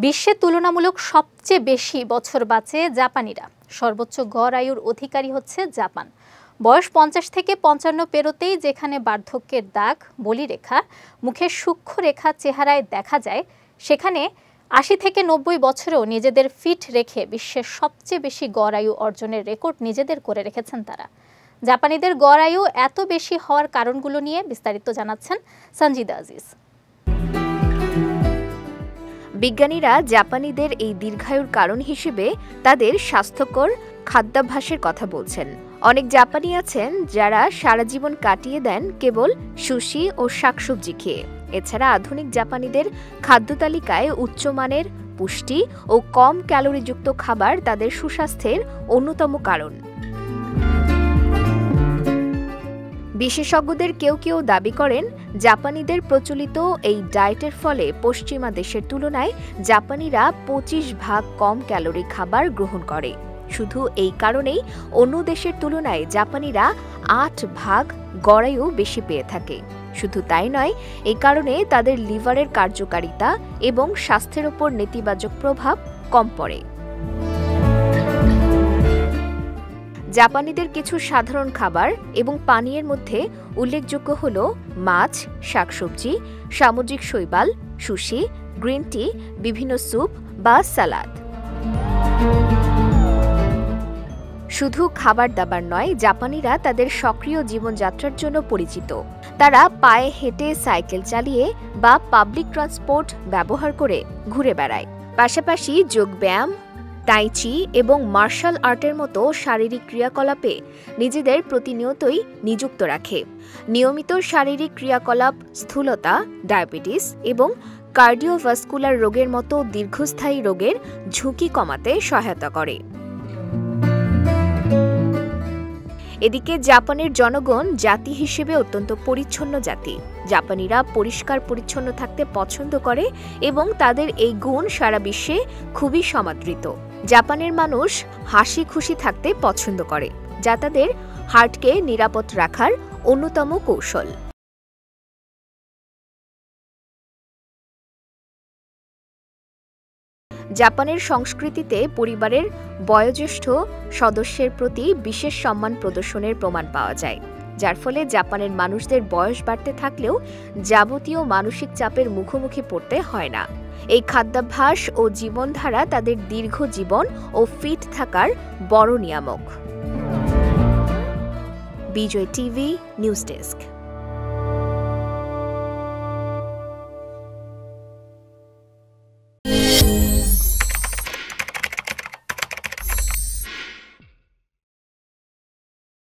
বিশ্বে তুলনামূলক সবচেয়ে বেশি বছর বাঁচে জাপানিরা। সর্বোচ্চ গড় আয়ুর অধিকারী হচ্ছে জাপান। বয়স 50 থেকে 55 পেরোতেই যেখানে বার্ধক্যের দাগ, বলিরেখা, মুখের সূক্ষ্ম রেখা চেহারায় দেখা যায়, সেখানে 80 থেকে 90 বছরেও নিজেদের ফিট রেখে বিশ্বের সবচেয়ে বেশি গড় আয়ু অর্জনের রেকর্ড নিজেদের করে রেখেছেন তারা। জাপানিদের গড় আয়ু এত বেশি হওয়ার কারণগুলো নিয়ে বিস্তারিত জানাচ্ছেন সঞ্জিদা আজিজ। বিজ্ঞানীরা জাপানিদের এই দীর্ঘায়ুর কারণ হিসেবে তাদের স্বাস্থ্যকর খাদ্যাভ্যাসের কথা বলছেন। অনেক জাপানি আছেন যারা সারা জীবন কাটিয়ে দেন কেবল সুশি ও শাকসবজি খেয়ে। এছাড়া আধুনিক জাপানিদের খাদ্য তালিকায় উচ্চমানের, পুষ্টি ও কম ক্যালোরিযুক্ত খাবার তাদের সুস্বাস্থ্যের অন্যতম কারণ। বিশেষজ্ঞদের কেউ কেউ দাবি করেন, জাপানিদের প্রচলিত এই ডায়েটের ফলে পশ্চিমা দেশের তুলনায় জাপানিরা 25 ভাগ কম ক্যালোরি খাবার গ্রহণ করে। শুধু এই কারণেই অন্য দেশের তুলনায় জাপানিরা 8 ভাগ গড় আয়ু বেশি পেয়ে থাকে। শুধু তাই নয়, এই কারণে তাদের লিভারের কার্যকারিতা এবং স্বাস্থ্যের ওপর নেতিবাচক প্রভাব কম পড়ে। জাপানিদের কিছু সাধারণ খাবার এবং পানীয়ের মধ্যে উল্লেখযোগ্য হল মাছ, শাকসবজি, সামুদ্রিক শৈবাল, সুশি, গ্রিন টি, বিভিন্ন স্যুপ বা সালাদ। শুধু খাবার দাবার নয়, জাপানিরা তাদের সক্রিয় জীবনযাত্রার জন্য পরিচিত। তারা পায়ে হেঁটে, সাইকেল চালিয়ে বা পাবলিক ট্রান্সপোর্ট ব্যবহার করে ঘুরে বেড়ায়। পাশাপাশি যোগব্যায়াম, তাইচি এবং মার্শাল আর্টের মতো শারীরিক ক্রিয়াকলাপে নিজেদের প্রতিনিয়তই নিযুক্ত রাখে। নিয়মিত শারীরিক ক্রিয়াকলাপ স্থূলতা, ডায়াবেটিস এবং কার্ডিওভাস্কুলার রোগের মতো দীর্ঘস্থায়ী রোগের ঝুঁকি কমাতে সহায়তা করে। এদিকে জাপানের জনগণ জাতি হিসেবে অত্যন্ত পরিচ্ছন্ন জাতি। জাপানিরা পরিষ্কার পরিচ্ছন্ন থাকতে পছন্দ করে এবং তাদের এই গুণ সারা বিশ্বে খুবই সমাদৃত। জাপানের মানুষ হাসি খুশি থাকতে পছন্দ করে, যা তাদের হার্টকে নিরাপদ রাখার অন্যতম কৌশল। জাপানের সংস্কৃতিতে পরিবারের বয়োজ্যেষ্ঠ সদস্যের প্রতি বিশেষ সম্মান প্রদর্শনের প্রমাণ পাওয়া যায়, যার ফলে জাপানের মানুষদের বয়স বাড়তে থাকলেও যাবতীয় মানসিক চাপের মুখোমুখি পড়তে হয় না। এই খাদ্যাভ্যাস ও জীবনধারা তাদের দীর্ঘ জীবন ও ফিট থাকার বড় নিয়ামক। বিজয় টিভি নিউজ ডেস্ক।